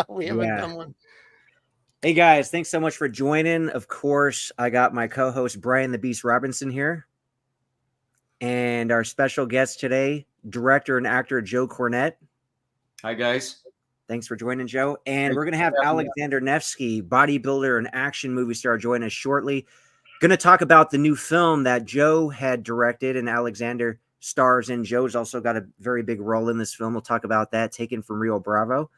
We haven't Yeah. done one. Hey guys, thanks so much for joining. Of course, I got my co-host Brian the Beast Robinson here, and our special guest today, director and actor Joe Cornet. Hi guys. Thanks for joining, Joe. And we're Thanks going to have for having me. Alexander Nevsky, bodybuilder and action movie star, join us shortly. Going to talk about the new film that Joe had directed and Alexander stars in. Joe's also got a very big role in this film. We'll talk about that, Taken from Rio Bravo.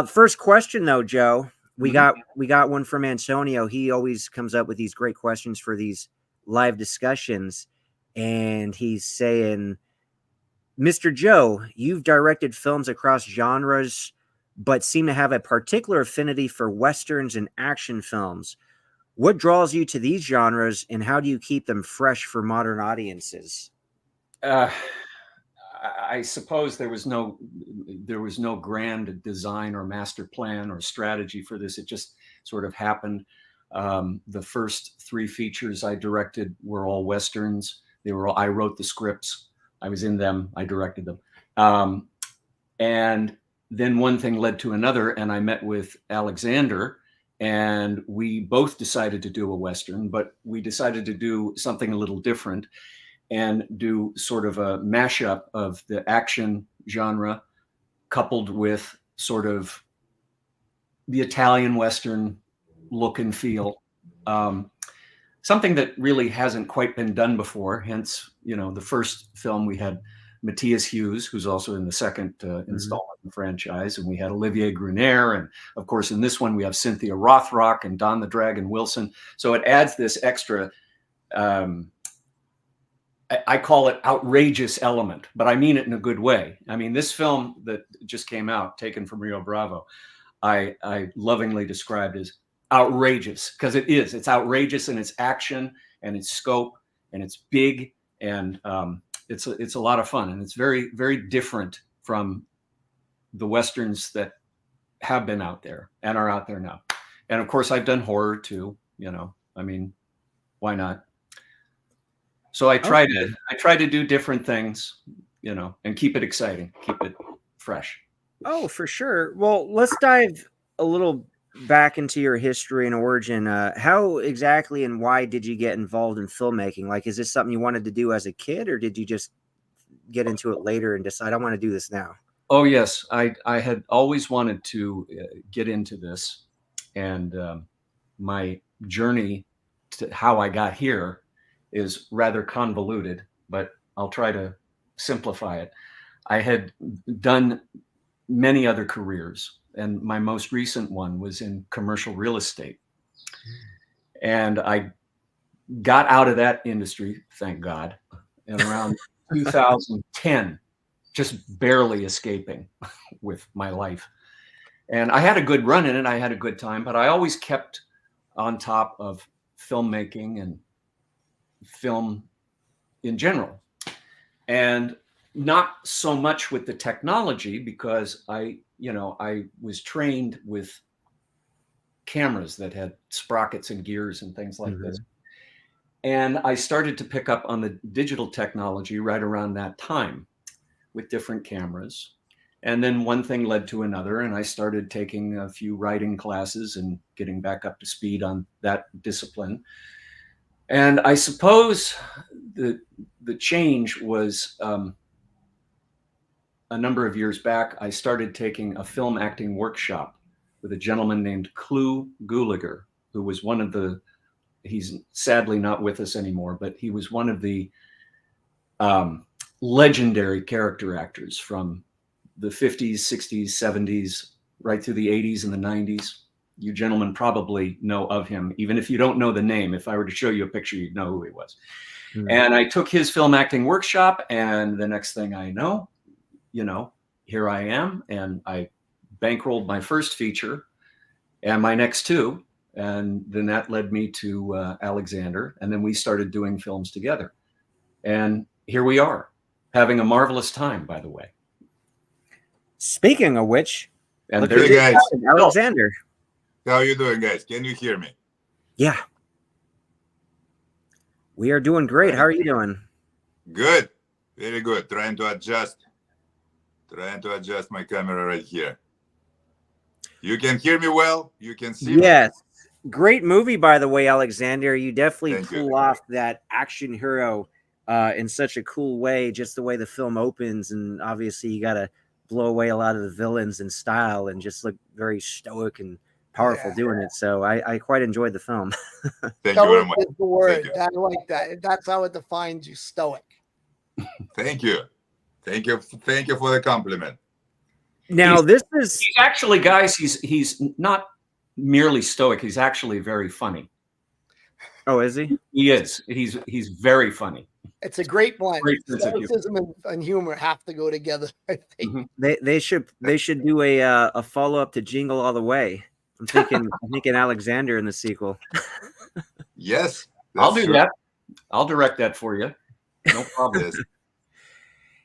First question, though, Joe. We got one from Antonio. He always comes up with these great questions for these live discussions. And he's saying, Mr. Joe, you've directed films across genres, but seem to have a particular affinity for Westerns and action films. What draws you to these genres, and how do you keep them fresh for modern audiences? I suppose there was no grand design or master plan or strategy for this. It just sort of happened. The first 3 features I directed were all Westerns. I wrote the scripts. I was in them. I directed them. And then one thing led to another, and I met with Alexander, and we both decided to do a Western, but we decided to do something a little different and do sort of a mashup of the action genre coupled with sort of the Italian Western look and feel. Something that really hasn't quite been done before. Hence, the first film we had Matthias Hughes, who's also in the second installment in the franchise, and we had Olivier Gruner, and of course in this one we have Cynthia Rothrock and Don the Dragon Wilson. So it adds this extra, I call it outrageous element, but I mean it in a good way. I mean, this film that just came out, Taken from Rio Bravo, I lovingly described as outrageous, because it is. It's outrageous in its action and its scope, and it's big, and it's a lot of fun, and it's very, very different from the Westerns that have been out there and are out there now. And of course, I've done horror too. I mean, why not? So I try to do different things, and keep it exciting, keep it fresh. Oh, for sure. Well, let's dive a little back into your history and origin. How exactly and why did you get involved in filmmaking? Like, is this something you wanted to do as a kid, or did you just get into it later and decide I want to do this now? Oh, yes. I had always wanted to get into this, and my journey to how I got here is rather convoluted, but I'll try to simplify it. I had done many other careers, and my most recent one was in commercial real estate. And I got out of that industry, thank God, in around 2010, just barely escaping with my life. And I had a good run in it. I had a good time, but I always kept on top of filmmaking and film in general, and not so much with the technology, because I was trained with cameras that had sprockets and gears and things like this. And I started to pick up on the digital technology right around that time with different cameras. And then one thing led to another, and I started taking a few writing classes and getting back up to speed on that discipline. And I suppose the change was a number of years back. I started taking a film acting workshop with a gentleman named Clu Gulager, who was he's sadly not with us anymore, but he was one of the legendary character actors from the 50s, 60s, 70s, right through the 80s and the 90s. You gentlemen probably know of him, even if you don't know the name. If I were to show you a picture, you'd know who he was. And I took his film acting workshop, and the next thing I know, here I am, and I bankrolled my first feature and my next 2. And then that led me to Alexander, and then we started doing films together. And here we are, having a marvelous time, by the way. Speaking of which, and okay, guys, Alexander. How are you doing, guys? Can you hear me? Yeah. We are doing great. How are you doing? Good. Very good. Trying to adjust my camera right here. You can hear me well. You can see me. Yes. Great movie, by the way, Alexander. You definitely Thank you. pull off that action hero in such a cool way, just the way the film opens. And obviously, you got to blow away a lot of the villains in style and just look very stoic and powerful doing it. So I quite enjoyed the film. Thank you very Stoic much. is the word. Thank you. I like that. That's how it defines you, stoic. Thank you. Thank you. Thank you for the compliment. Now, this is He's actually, guys, he's not merely stoic. He's actually very funny. Oh, is he? He is. He's very funny. It's a great blend. Great sense of humor. Stoicism and humor have to go together, I think. Mhm. They should do a follow up to Jingle All the Way. I'm thinking Alexander in the sequel. Yes. I'll that's do true. that. I'll direct that for you. No problem. Yes.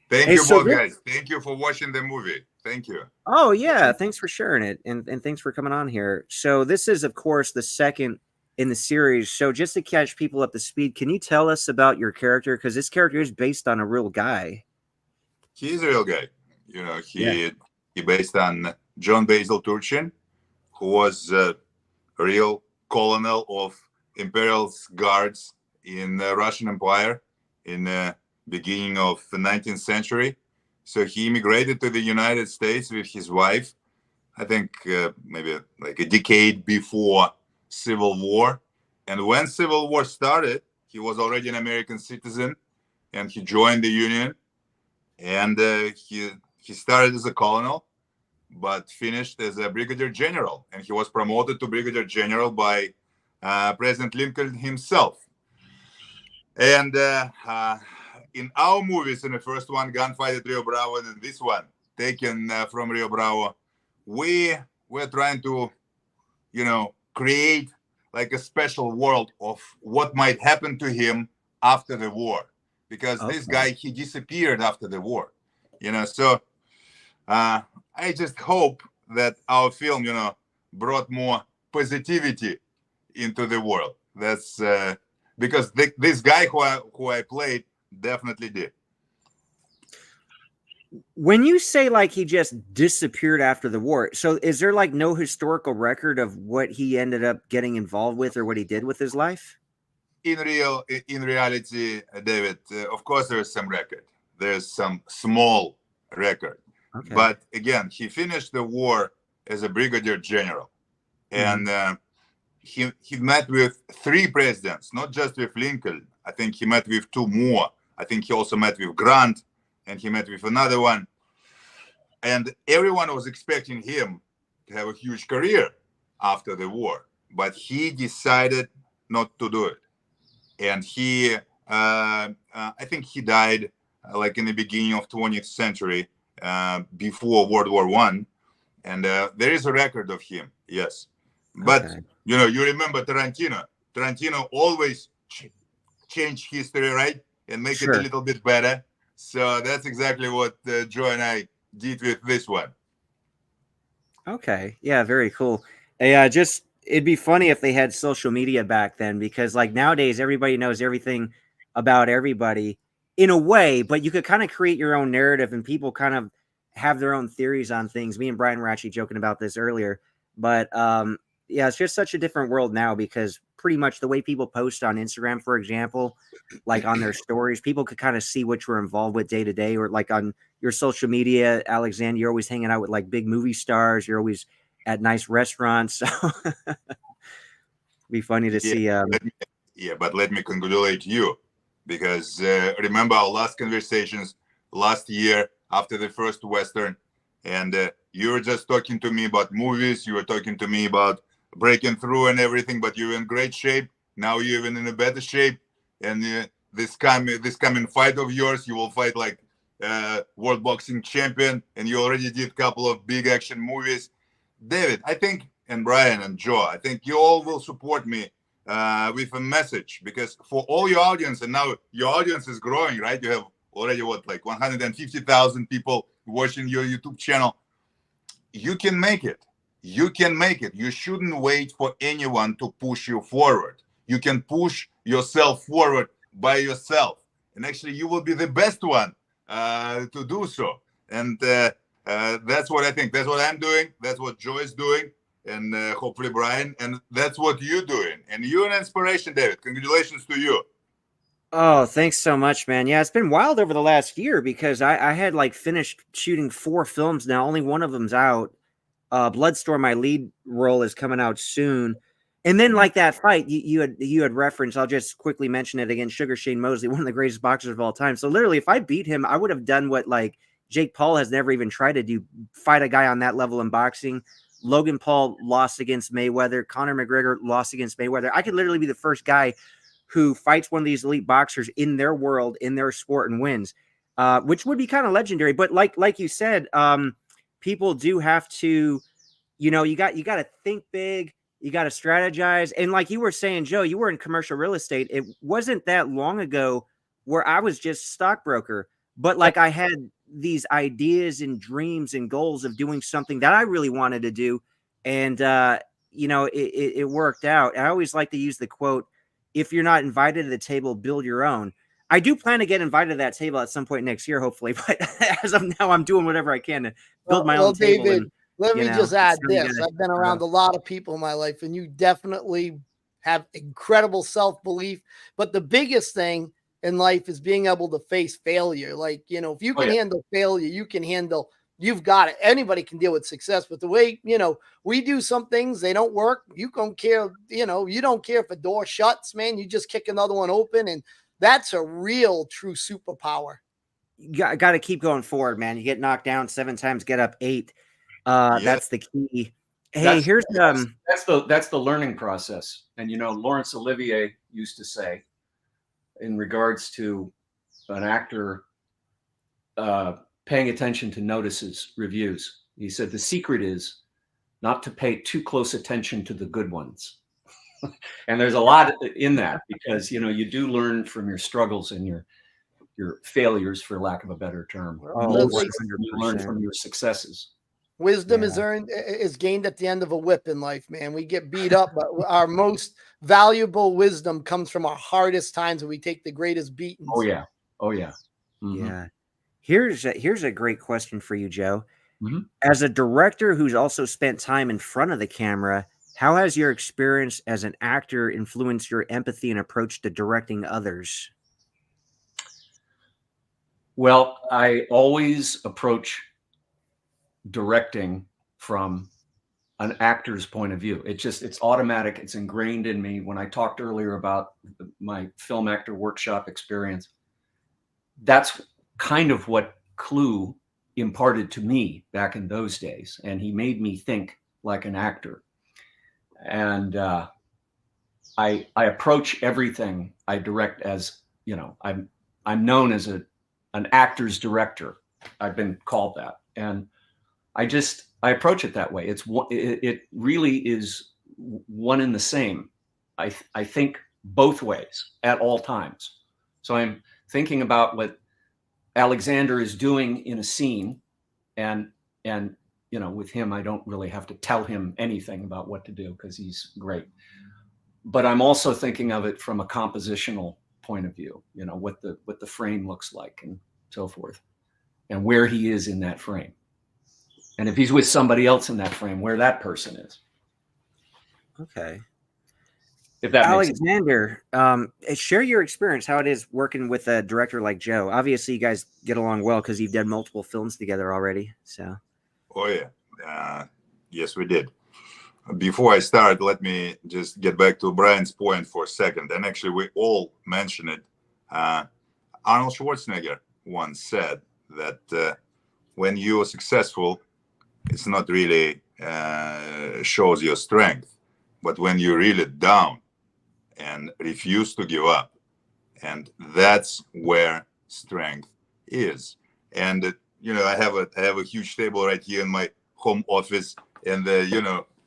Thank Hey, you so both, this- guys. Thank you for watching the movie. Thank you. Oh yeah, thanks for sharing it, and thanks for coming on here. So this is, of course, the second in the series. So just to catch people up to speed, can you tell us about your character? Because this character is based on a real guy. He's a real guy. You know, he based on John Basil Turchin, who was a real colonel of Imperial Guards in the Russian Empire in the beginning of the 19th century. So he immigrated to the United States with his wife, I think maybe like a decade before Civil War. And when Civil War started, he was already an American citizen, and he joined the Union. And he started as a colonel, but finished as a brigadier general. And he was promoted to brigadier general by President Lincoln himself. And in our movies, in the first one, Gunfight at Rio Bravo, and in this one, Taken from Rio Bravo, we're trying to, create like a special world of what might happen to him after the war, because this guy, he disappeared after the war, So I just hope that our film, brought more positivity into the world. That's because this guy who I played definitely did. When you say like he just disappeared after the war, so is there like no historical record of what he ended up getting involved with or what he did with his life? In reality, David, of course there is some record. There's some small record. Okay. But again, he finished the war as a brigadier general. And he met with 3 presidents, not just with Lincoln. I think he met with 2 more. I think he also met with Grant, and he met with another one. And everyone was expecting him to have a huge career after the war, but he decided not to do it. And he, I think he died like in the beginning of 20th century, before World War I. And there is a record of him, yes. But, you remember Tarantino. Tarantino always change history, right? And make it a little bit better. So that's exactly what Joe and I did with this one. Okay. Yeah, very cool. It'd be funny if they had social media back then, because like nowadays everybody knows everything about everybody in a way, but you could kind of create your own narrative and people kind of have their own theories on things. Me and Brian were actually joking about this earlier, but yeah, it's just such a different world now, because pretty much the way people post on Instagram, for example, like on their stories, people could kind of see what you're involved with day to day, or like on your social media, Alexander, you're always hanging out with like big movie stars. You're always at nice restaurants. So be funny to see. But let me congratulate you, because remember our last conversations last year after the first Western, and you were just talking to me about movies. You were talking to me about breaking through and everything, but you're in great shape. Now you're even in a better shape. And this coming fight of yours, you will fight like world boxing champion, and you already did a couple of big action movies. David, I think, and Brian and Joe, I think you all will support me with a message, because for all your audience, and now your audience is growing, right? You have already like 150,000 people watching your YouTube channel. You can make it. You can make it. You shouldn't wait for anyone to push you forward. You can push yourself forward by yourself. And actually, you will be the best one to do so. And That's what I think. That's what I'm doing. That's what Joe is doing, and hopefully Brian. And that's what you're doing. And you're an inspiration, David. Congratulations to you. Oh, thanks so much, man. Yeah, it's been wild over the last year because I had like finished shooting 4 films now. Only one of them's out. Bloodstorm, my lead role, is coming out soon. And then like that fight you had referenced, I'll just quickly mention it again. Sugar Shane Mosley, one of the greatest boxers of all time. So literally, if I beat him, I would have done what like Jake Paul has never even tried to do: fight a guy on that level in boxing. Logan Paul lost against Mayweather. Conor McGregor lost against Mayweather. I could literally be the first guy who fights one of these elite boxers in their world, in their sport, and wins, which would be kind of legendary. But like you said, people do have to, you got to think big. You got to strategize. And like you were saying, Joe, you were in commercial real estate. It wasn't that long ago where I was just stockbroker, but like I had these ideas and dreams and goals of doing something that I really wanted to do. And, it worked out. I always like to use the quote, if you're not invited to the table, build your own. I do plan to get invited to that table at some point next year, hopefully. But as of now, I'm doing whatever I can to build my own table. David, let me just add this. gotta, I've been around a lot of people in my life, and you definitely have incredible self-belief. But the biggest thing in life is being able to face failure. Like, if you can handle failure, you can handle, you've got it. Anybody can deal with success. But the way, we do some things, they don't work. You don't care, you don't care if a door shuts, man. You just kick another one open. And that's a real true superpower. You got to keep going forward, man. You get knocked down 7 times, get up 8. That's the key. Hey, that's the learning process. And Laurence Olivier used to say, in regards to an actor paying attention to notices, reviews, he said the secret is not to pay too close attention to the good ones. And there's a lot in that, because you do learn from your struggles and your failures, for lack of a better term. You learn from your successes. Wisdom is gained at the end of a whip in life, man. We get beat up, but our most valuable wisdom comes from our hardest times, and we take the greatest beatings. Oh yeah. Mm-hmm. Yeah. Here's a great question for you, Joe. Mm-hmm. As a director who's also spent time in front of the camera, how has your experience as an actor influenced your empathy and approach to directing others? Well, I always approach directing from an actor's point of view. It's automatic. It's ingrained in me. When I talked earlier about my film actor workshop experience, that's kind of what Clue imparted to me back in those days. And he made me think like an actor. And I approach everything I direct as, I'm known as an actor's director. I've been called that. And I approach it that way. It really is one and the same. I think both ways at all times. So I'm thinking about what Alexander is doing in a scene, and with him, I don't really have to tell him anything about what to do because he's great. But I'm also thinking of it from a compositional point of view, what the frame looks like and so forth, and where he is in that frame. And if he's with somebody else in that frame, where that person is. Okay. If that Alexander, share your experience, how it is working with a director like Joe. Obviously, you guys get along well because you've done multiple films together already. So. Oh, yeah. Yes, we did. Before I start, let me just get back to Brian's point for a second. And actually, we all mentioned it. Arnold Schwarzenegger once said that when you are successful, it's not really shows your strength, but when you're really down and refuse to give up, and that's where strength is. And I have a huge table right here in my home office, and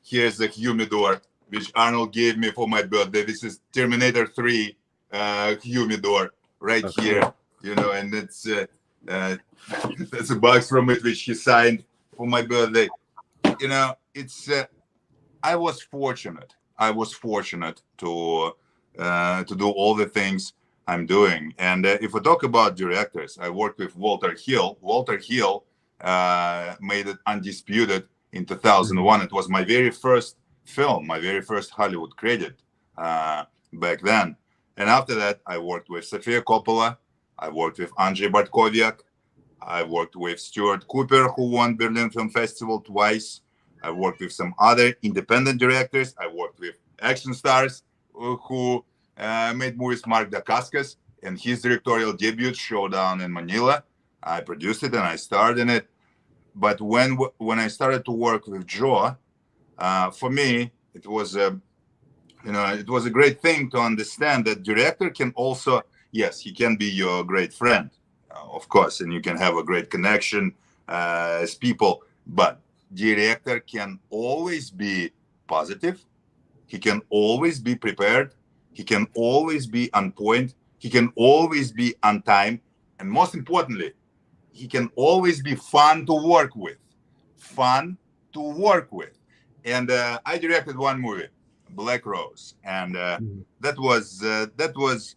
here's the humidor which Arnold gave me for my birthday. This is Terminator 3 humidor right here, and it's that's a box from it which he signed for my birthday. It's I was fortunate to do all the things I'm doing. And if we talk about directors, I worked with Walter Hill. Walter Hill made it undisputed in 2001. It was my very first film, my very first Hollywood credit back then. And after that, I worked with Sofia Coppola. I worked with Andrzej Bartkowiak. I worked with Stuart Cooper, who won Berlin Film Festival twice. I worked with some other independent directors. I worked with action stars who made movies. Mark Dacascos and his directorial debut, Showdown in Manila. I produced it and I starred in it. But when I started to work with Joe, for me, it was it was a great thing to understand that director can also, yes, he can be your great friend, of course, and you can have a great connection as people, but director can always be positive. He can always be prepared. He can always be on point. He can always be on time. And most importantly, he can always be fun to work with. Fun to work with. And I directed one movie, Black Rose, and that was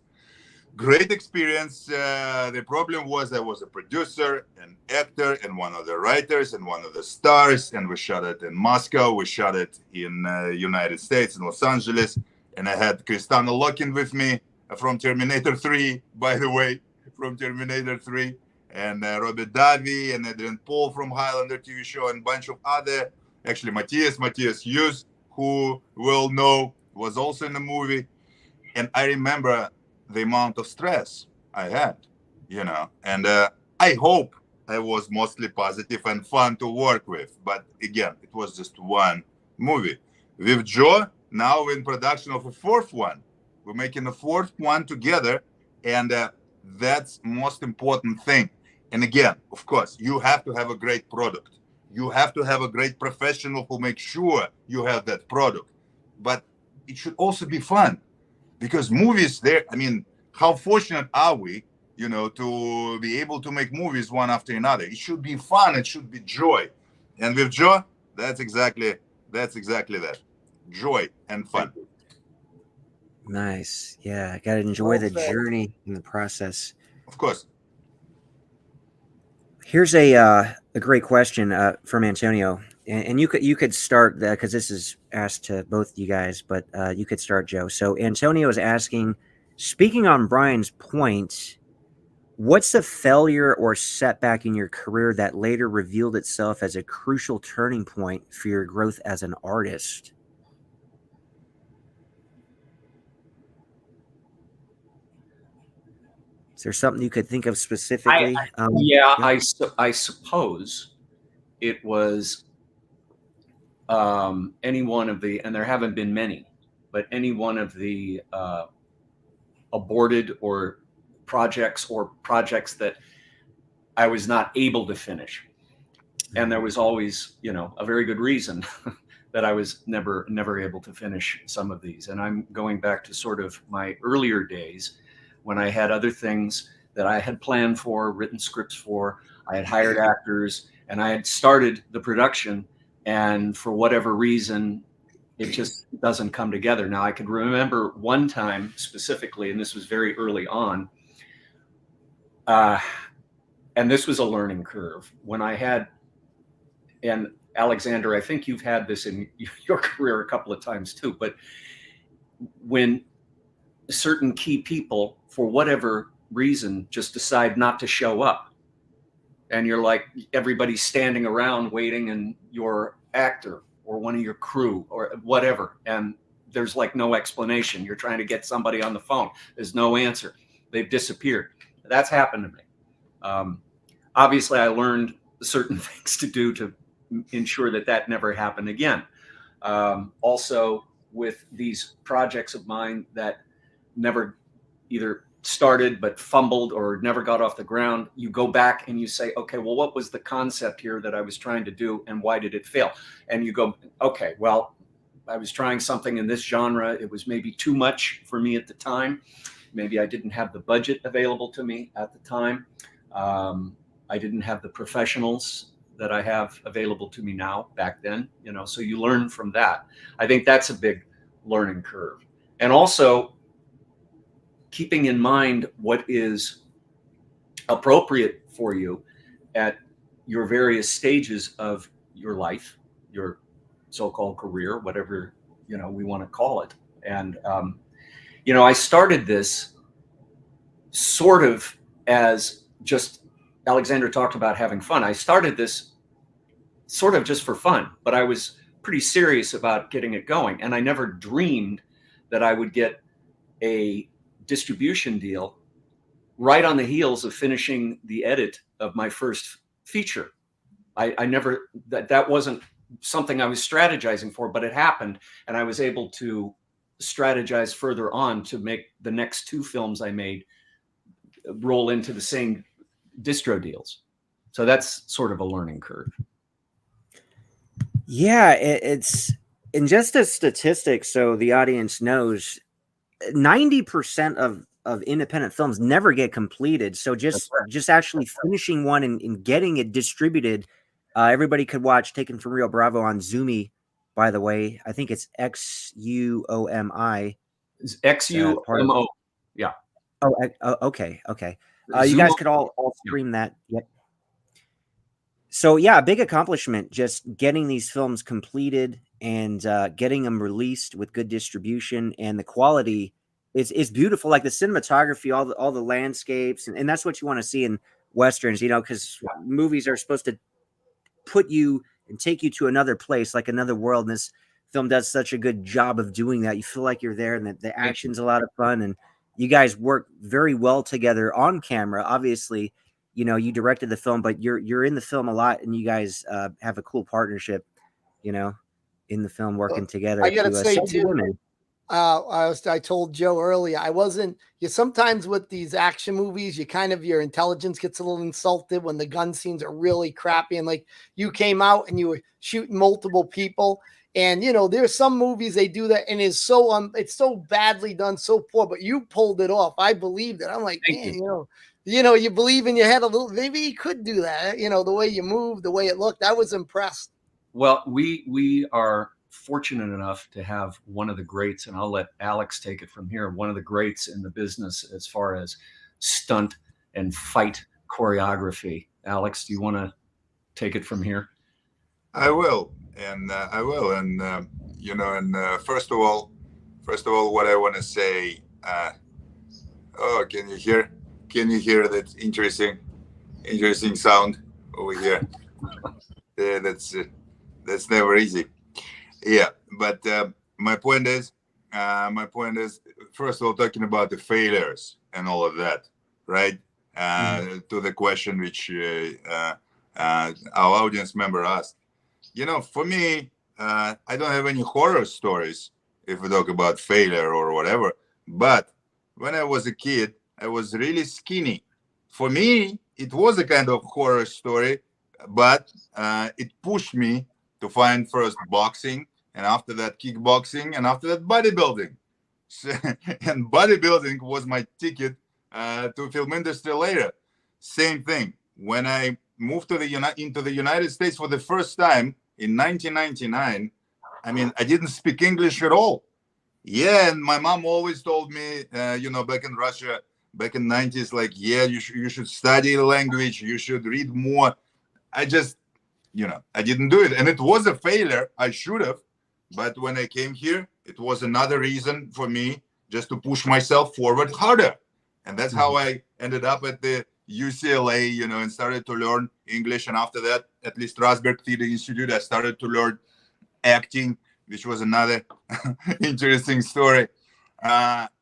great experience. The problem was I was a producer, an actor, and one of the writers, and one of the stars. And we shot it in Moscow. We shot it in United States, in Los Angeles. And I had Kristanna Loken with me from Terminator 3, by the way, from Terminator 3. And Robert Davi and Adrian Paul from Highlander TV show, and a bunch of other, actually Matthias Hughes, who will know, was also in the movie. And I remember the amount of stress I had, and I hope I was mostly positive and fun to work with. But again, it was just one movie. With Joe, now we're in production of a fourth one. We're making a fourth one together, and that's most important thing. And again, of course, you have to have a great product. You have to have a great professional who makes sure you have that product. But it should also be fun, because movies how fortunate are we, to be able to make movies one after another. It should be fun. It should be joy. And with Joe, that's exactly that. Joy and fun. Nice. Yeah, I got to enjoy the journey and the process. Of course. Here's a great question from Antonio, and you could start that, because this is asked to both you guys, but you could start, Joe. So Antonio is asking, speaking on Brian's point, what's the failure or setback in your career that later revealed itself as a crucial turning point for your growth as an artist? Is there something you could think of specifically? I suppose it was any one of the, and there haven't been many, but any one of the aborted or projects that I was not able to finish. And there was always, a very good reason that I was never able to finish some of these. And I'm going back to sort of my earlier days, when I had other things that I had planned for, written scripts for, I had hired actors, and I had started the production, and for whatever reason, it just doesn't come together. Now, I could remember one time specifically, and this was very early on, and this was a learning curve. When I had, and Alexander, I think you've had this in your career a couple of times too, but when certain key people, for whatever reason, just decide not to show up, and you're like, everybody's standing around waiting, and your actor or one of your crew or whatever, and there's like no explanation. You're trying to get somebody on the phone. There's no answer. They've disappeared. That's happened to me. Obviously, I learned certain things to do to ensure that never happened again. Also, with these projects of mine that never either started but fumbled or never got off the ground, you go back and you say, okay, well, what was the concept here that I was trying to do, and why did it fail? And you go, okay, well, I was trying something in this genre. It was maybe too much for me at the time. Maybe I didn't have the budget available to me at the time. I didn't have the professionals that I have available to me now back then, so you learn from that. I think that's a big learning curve. And also, keeping in mind what is appropriate for you at your various stages of your life, your so-called career, whatever, we want to call it. And, I started this sort of as just, Alexander talked about having fun. I started this sort of just for fun, but I was pretty serious about getting it going. And I never dreamed that I would get a distribution deal right on the heels of finishing the edit of my first feature. I never, that wasn't something I was strategizing for, but it happened. And I was able to strategize further on to make the next 2 films I made roll into the same distro deals. So that's sort of a learning curve. Yeah, it's, and just as statistics, so the audience knows, 90% of independent films never get completed. So just actually finishing one and getting it distributed. Everybody could watch Taken From Rio Bravo on Zoomy, by the way. I think it's XUOMI. It's XUMO. Yeah. Oh, okay. You guys could all stream that. Yep. So yeah, a big accomplishment, just getting these films completed and getting them released with good distribution, and the quality is beautiful. Like the cinematography, all the landscapes, and that's what you want to see in Westerns, because movies are supposed to put you and take you to another place, like another world. And this film does such a good job of doing that. You feel like you're there, and the action's a lot of fun, and you guys work very well together on camera. Obviously, you directed the film, but you're in the film a lot, and you guys have a cool partnership, in the film, working together. I gotta say too, I told Joe earlier, sometimes with these action movies, your intelligence gets a little insulted when the gun scenes are really crappy. And like, you came out and you were shooting multiple people. And, there's some movies they do that, and it's so badly done, so poor, but you pulled it off. I believed it. I'm like, man, you believe in your head a little, maybe he could do that. The way you moved, the way it looked, I was impressed. Well, we are fortunate enough to have one of the greats, and I'll let Alex take it from here, one of the greats in the business as far as stunt and fight choreography. Alex, do you want to take it from here? I will. And first of all, what I want to say, can you hear that interesting sound over here? That's never easy. Yeah, but my point is, first of all, talking about the failures and all of that, right? To the question which our audience member asked. For me, I don't have any horror stories if we talk about failure or whatever. But when I was a kid, I was really skinny. For me, it was a kind of horror story, but it pushed me to find first boxing, and after that kickboxing, and after that bodybuilding. And bodybuilding was my ticket to film industry later. Same thing. When I moved to into the United States for the first time in 1999, I didn't speak English at all. Yeah, and my mom always told me, back in Russia, back in the 90s, like, yeah, you should study the language, you should read more. I just, I didn't do it. And it was a failure. I should have. But when I came here, it was another reason for me just to push myself forward harder. And that's how I ended up at the UCLA, and started to learn English. And after that, at least Strasberg Theater Institute, I started to learn acting, which was another interesting story.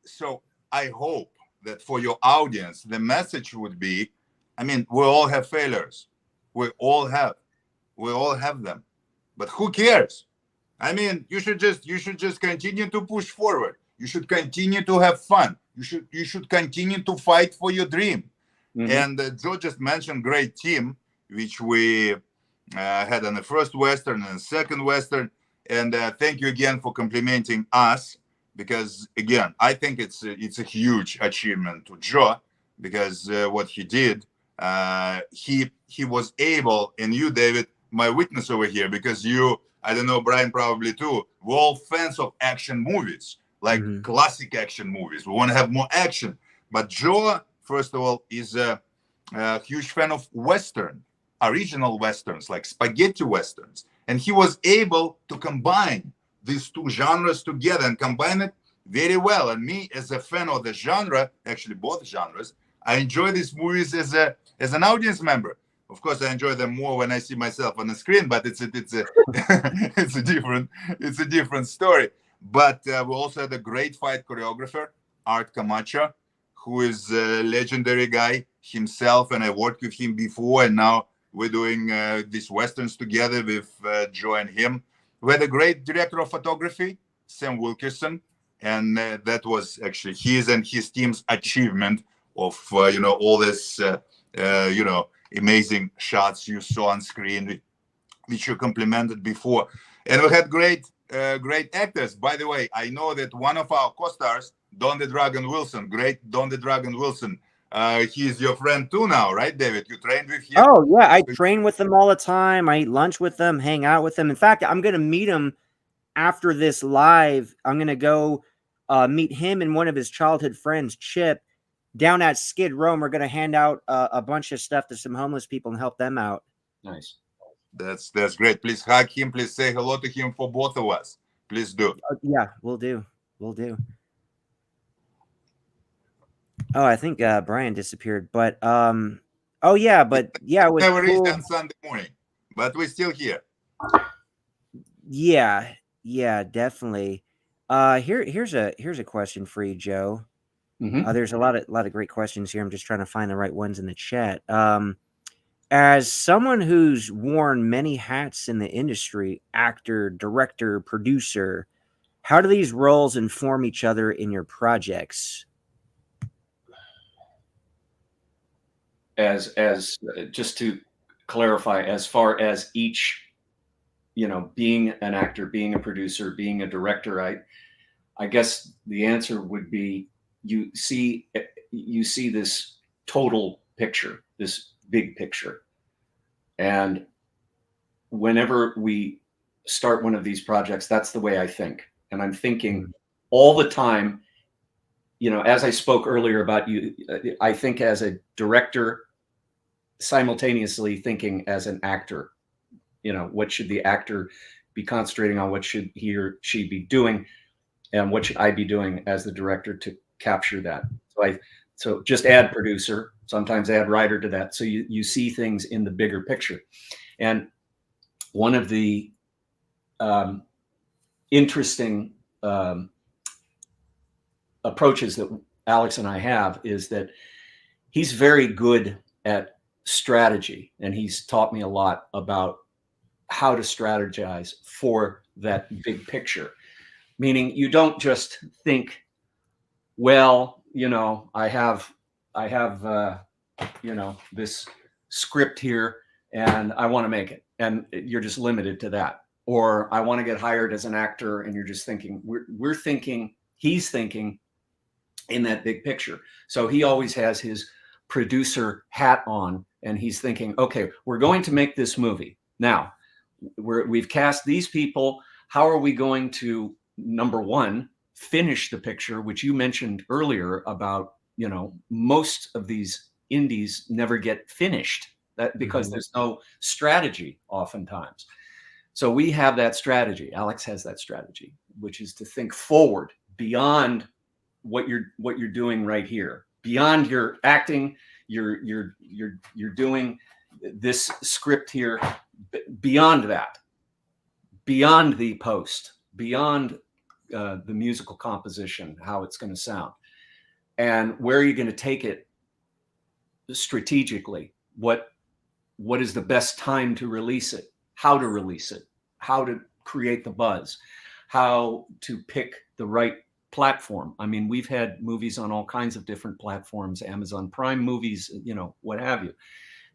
So I hope that for your audience, the message would be, we all have failures. We all have them. But who cares? You should just continue to push forward. You should continue to have fun. You should continue to fight for your dream. And Joe just mentioned great team, which we had on the first Western and second Western. And thank you again for complimenting us, because again, I think it's a huge achievement to Joe, because what he did, he was able, and you, David, my witness over here, because you, I don't know, Brian probably too, we're all fans of action movies, like classic action movies. We want to have more action. But Joe, first of all, is a huge fan of Western. original westerns, like spaghetti westerns, and he was able to combine these two genres together and combine it very well. And me, as a fan of the genre, actually both genres, I enjoy these movies as an audience member. Of course, I enjoy them more when I see myself on the screen, but it's a it's a different story. But we also had a great fight choreographer, Art Camacho, who is a legendary guy himself, and I worked with him before, and now we're doing these westerns together with Joe and him. We had a great director of photography, Sam Wilkerson, and that was actually his and his team's achievement of all this amazing shots you saw on screen, which you complimented before. And we had great actors. By the way, I know that one of our co-stars, Don the Dragon Wilson, great Don the Dragon Wilson, he's your friend too now, right, David? You trained with him? Oh, yeah. I train with them all the time. I eat lunch with them, hang out with them. In fact, I'm going to meet him after this live. I'm going to go meet him and one of his childhood friends, Chip, down at Skid Row. And we're going to hand out a bunch of stuff to some homeless people and help them out. Nice. That's great. Please hug him. Please say hello to him for both of us. Please do. Yeah, we'll do. We'll do. Oh, I think Brian disappeared, but oh yeah, but yeah, it was never cool. is on Sunday morning, but we're still here. Yeah, definitely. Here's a question for you, Joe. Mm-hmm. There's a lot of great questions here. I'm just trying to find the right ones in the chat. As someone who's worn many hats in the industry, actor, director, producer, how do these roles inform each other in your projects? As just to clarify, as far as each, being an actor, being a producer, being a director, I guess the answer would be you see this total picture, this big picture. And whenever we start one of these projects, that's the way I think. And I'm thinking all the time, as I spoke earlier about you, I think as a director, simultaneously thinking as an actor, what should the actor be concentrating on? What should he or she be doing? And what should I be doing as the director to capture that? So just add producer, sometimes add writer to that. So you see things in the bigger picture. And one of the interesting approaches that Alex and I have is that he's very good at strategy. And he's taught me a lot about how to strategize for that big picture. Meaning you don't just think, well, I have this script here and I want to make it. And you're just limited to that. Or I want to get hired as an actor and you're just thinking, he's thinking in that big picture. So he always has his producer hat on and he's thinking, okay, we're going to make this movie. Now, we've cast these people. How are we going to, number one, finish the picture, which you mentioned earlier about, most of these indies never get finished because there's no strategy oftentimes. So we have that strategy. Alex has that strategy, which is to think forward beyond what you're doing right here, beyond your acting, you're doing this script here, beyond that, beyond the post, beyond the musical composition, how it's going to sound, and where are you going to take it strategically? What is the best time to release it? How to release it? How to create the buzz? How to pick the right platform? I mean, we've had movies on all kinds of different platforms, Amazon Prime movies, what have you.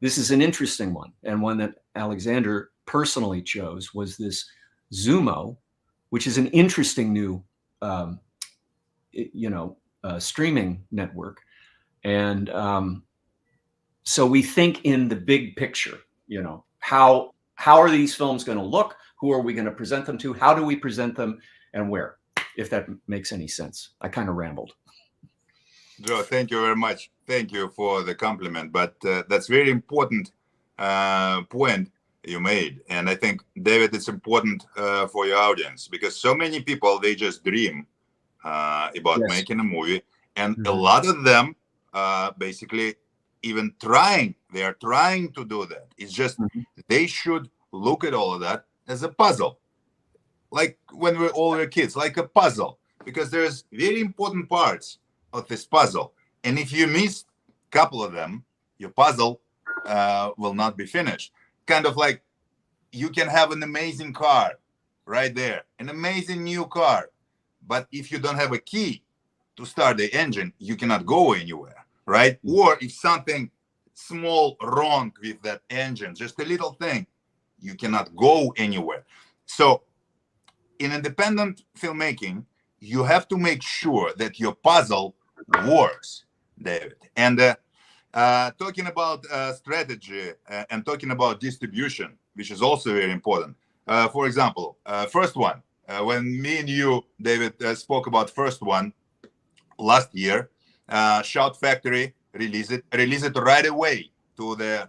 This is an interesting one, and one that Alexander personally chose was this Zumo, which is an interesting new, streaming network. And so we think in the big picture, how are these films going to look? Who are we going to present them to? How do we present them and where? If that makes any sense. I kind of rambled. Joe, thank you very much. Thank you for the compliment. But that's very important point you made, and I think, David, it's important for your audience, because so many people, they just dream about making a movie, and a lot of them basically even they are trying to do that. It's just they should look at all of that as a puzzle, like when we all were kids, like a puzzle, because there's very important parts of this puzzle, and if you miss a couple of them, your puzzle will not be finished. Kind of like you can have an amazing car right there, an amazing new car, but if you don't have a key to start the engine, you cannot go anywhere, right? Or if something small wrong with that engine, just a little thing, you cannot go anywhere. So in independent filmmaking, you have to make sure that your puzzle works, David. And talking about strategy and talking about distribution, which is also very important. For example, first one, when me and you, David, spoke about first one last year, Shout Factory released it right away to the.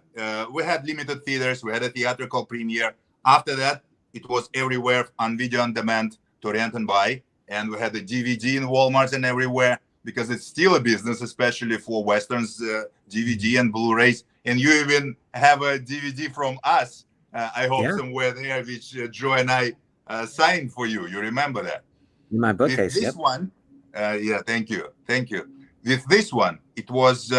We had limited theaters, we had a theatrical premiere. After that, it was everywhere on video on demand to rent and buy, and we had the DVD in Walmart and everywhere, because it's still a business, especially for Westerns, DVD and Blu-rays. And you even have a DVD from us, I hope, somewhere there, which Joe and I signed for you. You remember that? In my bookcase, With this one, thank you. With this one, it was,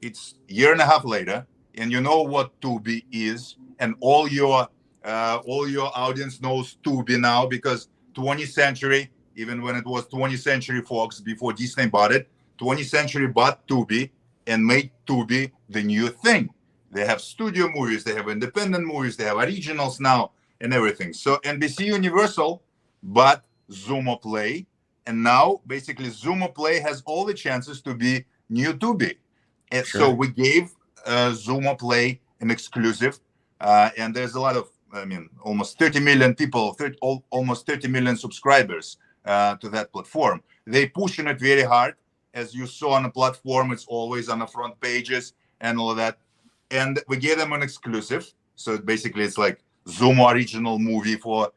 it's a year and a half later, and you know what Tubi is, and all your audience knows Tubi now, because 20th Century, even when it was 20th Century Fox before Disney bought it, 20th Century bought Tubi and made Tubi the new thing. They have studio movies, they have independent movies, they have originals now and everything. So NBC Universal bought Zumo Play, and now basically Zumo Play has all the chances to be new Tubi. And so we gave Zumo Play an exclusive, and there's a lot of, almost 30 million people, almost 30 million subscribers to that platform. They pushing it very hard. As you saw on the platform, it's always on the front pages and all of that. And we gave them an exclusive. So basically it's like Zumo original movie for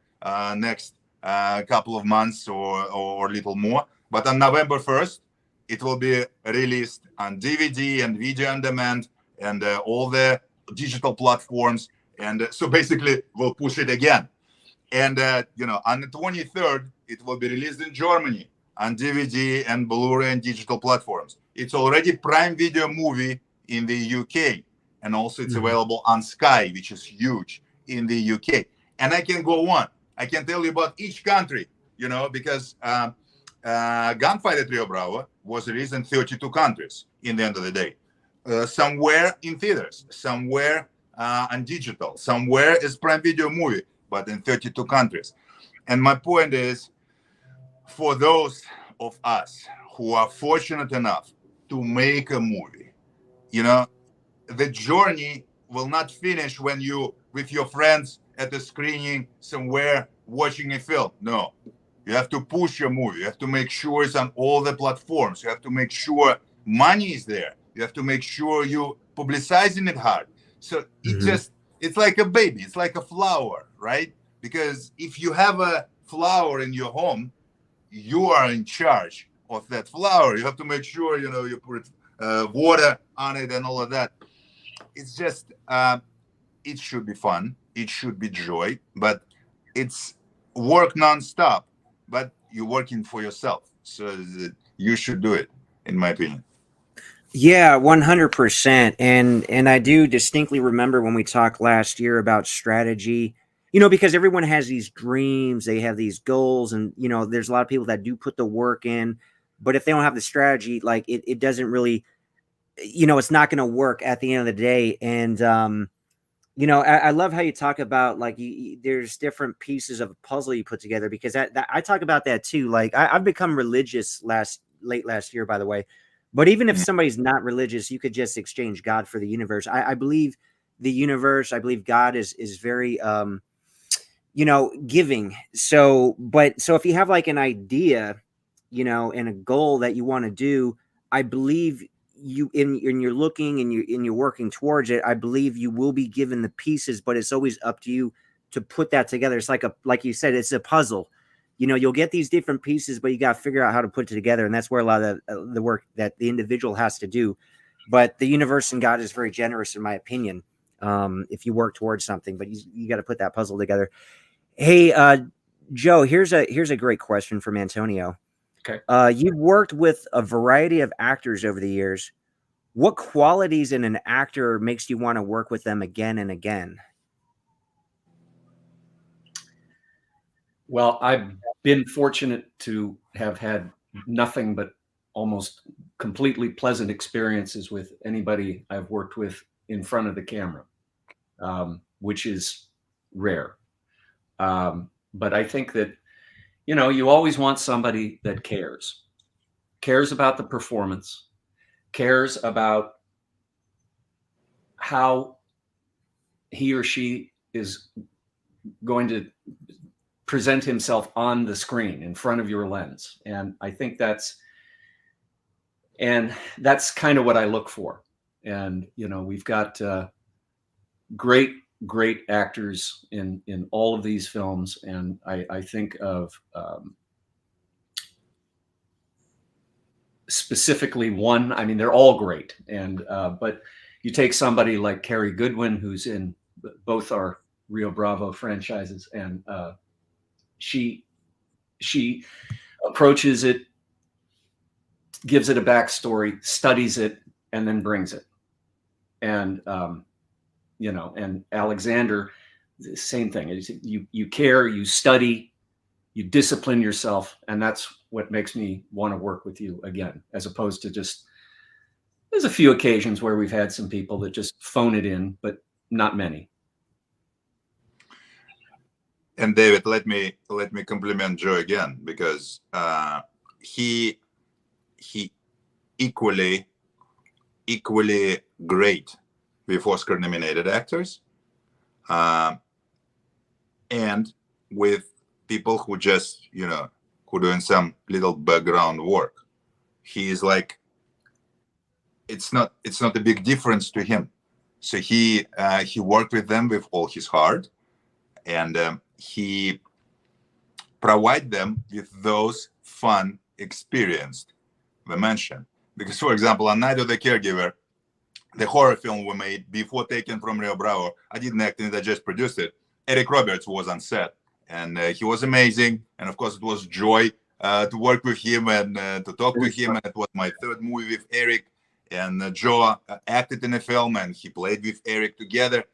next couple of months or a little more. But on November 1st, it will be released on DVD and video on demand and all the digital platforms. And so basically we'll push it again. And, on the 23rd, it will be released in Germany on DVD and Blu-ray and digital platforms. It's already Prime Video movie in the UK. And also it's available on Sky, which is huge in the UK. And I can go on. I can tell you about each country, because Gunfight at Rio Bravo was released in 32 countries in the end of the day. Somewhere in theaters, somewhere on digital, somewhere is Prime Video movie, but in 32 countries. And my point is, for those of us who are fortunate enough to make a movie, the journey will not finish when you with your friends at the screening somewhere watching a film. No, you have to push your movie. You have to make sure it's on all the platforms. You have to make sure money is there. You have to make sure you publicizing it hard. So it's like a baby. It's like a flower, right? Because if you have a flower in your home, you are in charge of that flower. You have to make sure, you put water on it and all of that. It's just, it should be fun. It should be joy, but it's work nonstop, but you're working for yourself. So you should do it, in my opinion. Yeah, 100%. And I do distinctly remember when we talked last year about strategy, because everyone has these dreams, they have these goals, and, there's a lot of people that do put the work in, but if they don't have the strategy, like it doesn't really, it's not going to work at the end of the day. And, I love how you talk about like there's different pieces of a puzzle you put together, because that I talk about that too. Like I've become religious late last year, by the way. But even if somebody's not religious, you could just exchange God for the universe. I believe the universe, I believe God is very, giving. So if you have like an idea, and a goal that you want to do, I believe you're looking and you're working towards it, I believe you will be given the pieces, but it's always up to you to put that together. It's like you said, it's a puzzle. You'll get these different pieces, but you got to figure out how to put it together. And that's where a lot of the work that the individual has to do. But the universe and God is very generous, in my opinion, if you work towards something, but you got to put that puzzle together. Hey, Joe, here's a great question from Antonio. Okay. You've worked with a variety of actors over the years. What qualities in an actor makes you want to work with them again and again? Well, I've been fortunate to have had nothing but almost completely pleasant experiences with anybody I've worked with in front of the camera, which is rare. But I think that, you always want somebody that cares about the performance, cares about how he or she is going to present himself on the screen in front of your lens. And I think that's kind of what I look for. And, we've got great actors in all of these films. And I think of specifically one. I mean, they're all great. And but you take somebody like Carrie Goodwin, who's in both our Rio Bravo franchises, and she approaches it, gives it a backstory, studies it, and then brings it. And and Alexander, the same thing. You care, you study, you discipline yourself, and that's what makes me want to work with you again, as opposed to just, there's a few occasions where we've had some people that just phone it in, but not many. And David, let me compliment Joe again, because he equally great with Oscar nominated actors, and with people who just who doing some little background work. He is like, it's not a big difference to him. So he worked with them with all his heart, and he provide them with those fun experience we mentioned. Because, for example, on Night of the Caregiver, the horror film we made before Taken From Rio Bravo, I didn't act in it, I just produced it. Eric Roberts was on set, and he was amazing. And of course, it was joy to work with him and to talk to him. And it was my third movie with Eric. And Joe acted in the film, and he played with Eric together,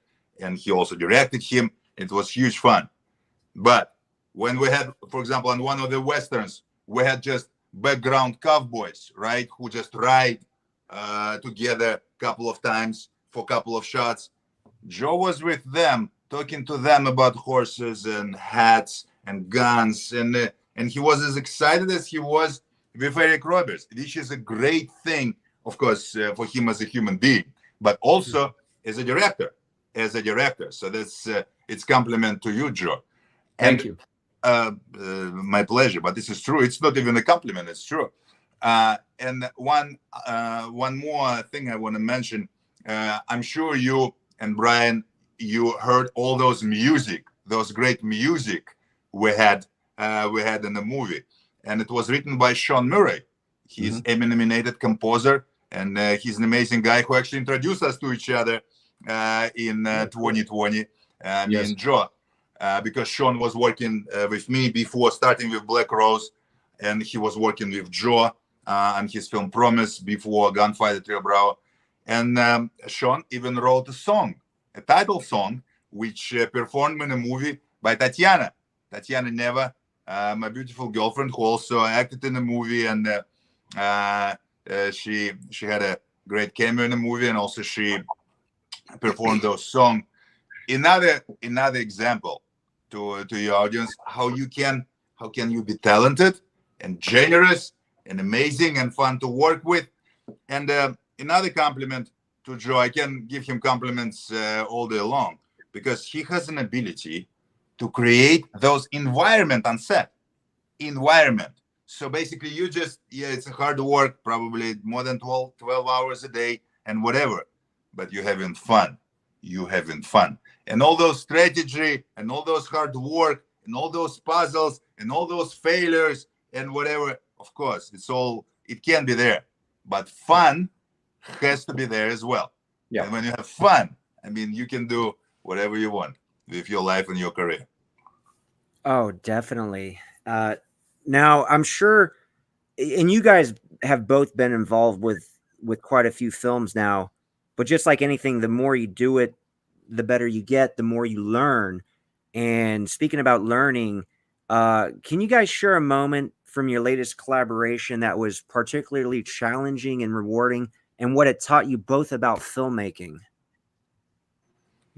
and he also directed him. It was huge fun. But when we had, for example, on one of the Westerns, we had just background cowboys, right, who just ride together a couple of times for a couple of shots. Joe was with them, talking to them about horses and hats and guns, and he was as excited as he was with Eric Roberts, which is a great thing, of course, for him as a human being, but also as a director. So that's it's compliment to you, Joe. Thank you. My pleasure. But this is true. It's not even a compliment. It's true. And one more thing I want to mention. I'm sure you and Brian, you heard all those great music we had in the movie, and it was written by Sean Murray. He's Emmy-nominated composer, and he's an amazing guy who actually introduced us to each other in 2020. Me and Joe. Because Sean was working with me before starting with Black Rose, and he was working with Joe on his film Promise before Gunfight at Rio Bravo. And Sean even wrote a song, a title song, which performed in a movie by Tatiana Neva, my beautiful girlfriend, who also acted in the movie, and she had a great cameo in the movie, and also she performed those songs. Another example to your audience, how can you be talented and generous and amazing and fun to work with. And another compliment to Joe, I can give him compliments all day long, because he has an ability to create those environment on set. So basically you just, yeah, it's a hard work, probably more than 12 hours a day and whatever, but you're having fun. You having fun. And all those strategy and all those hard work and all those puzzles and all those failures and whatever, of course, it can be there, but fun has to be there as well. Yeah. And when you have fun, I mean, you can do whatever you want with your life and your career. Oh, definitely. Now, I'm sure, and you guys have both been involved with quite a few films now, but just like anything, the more you do it, the better you get, the more you learn. And speaking about learning, can you guys share a moment from your latest collaboration that was particularly challenging and rewarding, and what it taught you both about filmmaking?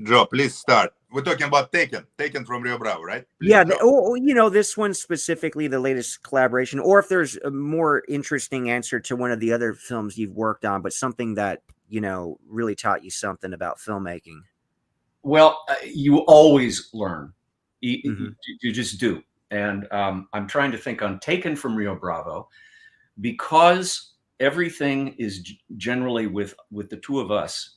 Joe, please start. We're talking about Taken from Rio Bravo, right? Please, Yeah, Joe. this one specifically, the latest collaboration, or if there's a more interesting answer to one of the other films you've worked on, but something that, really taught you something about filmmaking. Well, you always learn. You just do. And I'm trying to think on Taken from Rio Bravo, because everything is generally with the two of us,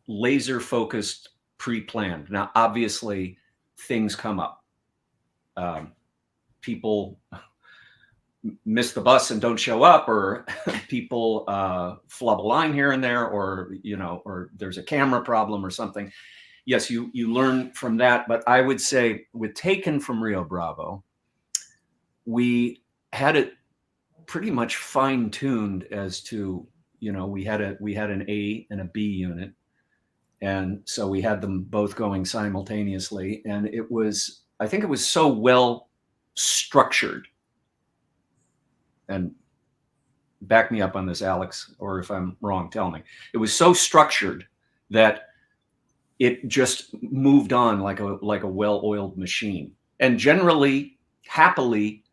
laser focused, pre-planned. Now, obviously, things come up. People miss the bus and don't show up, or people flub a line here and there, or or there's a camera problem or something. Yes, you learn from that. But I would say with Taken from Rio Bravo, we had it pretty much fine-tuned as to, we had an A and a B unit. And so we had them both going simultaneously. And I think it was so well structured. And back me up on this, Alex, or if I'm wrong, tell me. It was so structured that it just moved on like a well-oiled machine. And generally, happily,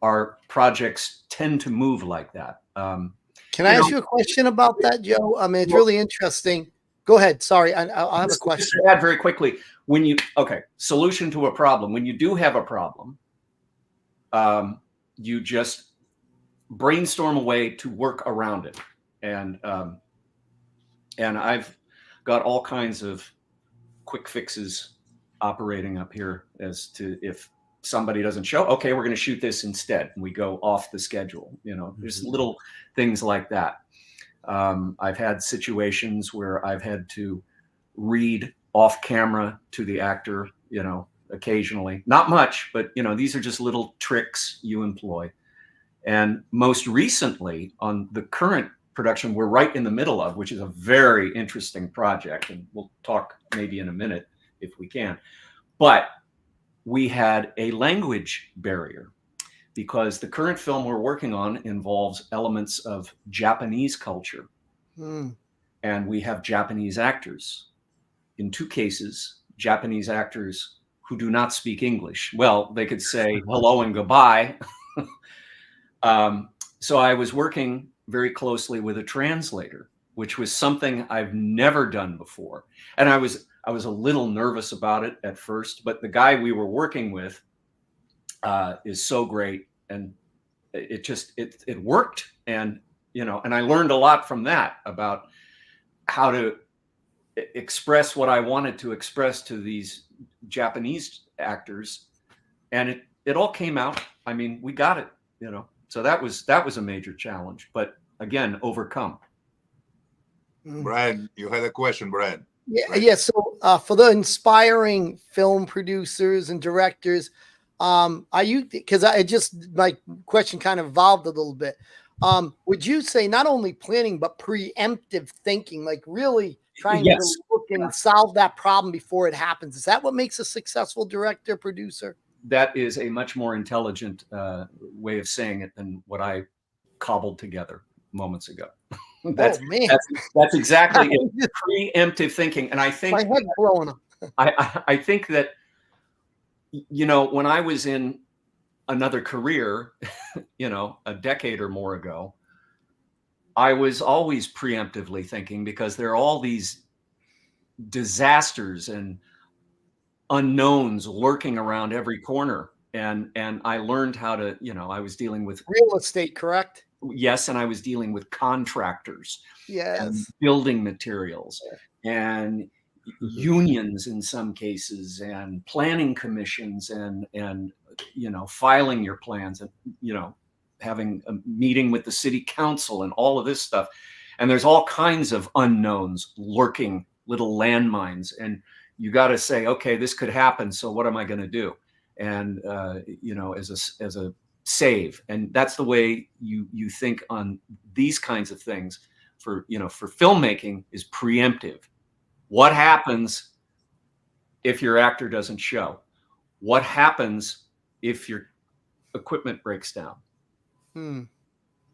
our projects tend to move like that. Can I ask you a question about that, Joe? I mean, it's really interesting. Go ahead. Sorry, I'll have a question. Just to add very quickly, solution to a problem. When you do have a problem, you just brainstorm a way to work around it. And I've got all kinds of quick fixes operating up here as to if somebody doesn't show, okay, we're going to shoot this instead. And we go off the schedule. There's little things like that. I've had situations where I've had to read off camera to the actor, occasionally, not much, but these are just little tricks you employ. And most recently on the current production we're right in the middle of, which is a very interesting project, and we'll talk maybe in a minute if we can, but we had a language barrier because the current film we're working on involves elements of Japanese culture. And we have Japanese actors. In two cases, Japanese actors who do not speak English. Well, they could say hello and goodbye. So I was working very closely with a translator, which was something I've never done before. And I was a little nervous about it at first, but the guy we were working with is so great, and it worked. And and I learned a lot from that about how to express what I wanted to express to these Japanese actors, and it all came out. I mean, we got it, So that was a major challenge, but again, overcome. Brian, you had a question, Brian. Yeah, right? yeah. So for the inspiring film producers and directors, are you? Because my question kind of evolved a little bit. Would you say not only planning but preemptive thinking, like really trying to look and solve that problem before it happens? Is that what makes a successful director, producer? That is a much more intelligent way of saying it than what I cobbled together moments ago. That's exactly it. Preemptive thinking. And I think my head's blowing up. I think that, when I was in another career, a decade or more ago, I was always preemptively thinking because there are all these disasters and unknowns lurking around every corner. and I learned how to, I was dealing with real estate, correct? Yes, and I was dealing with contractors and Yes. building materials and unions in some cases and planning commissions and filing your plans and having a meeting with the city council and all of this stuff. And there's all kinds of unknowns lurking, little landmines, and you got to say, okay, this could happen, so what am I going to do? And as a save. And that's the way you think on these kinds of things for filmmaking, is preemptive. What happens if your actor doesn't show? What happens if your equipment breaks down?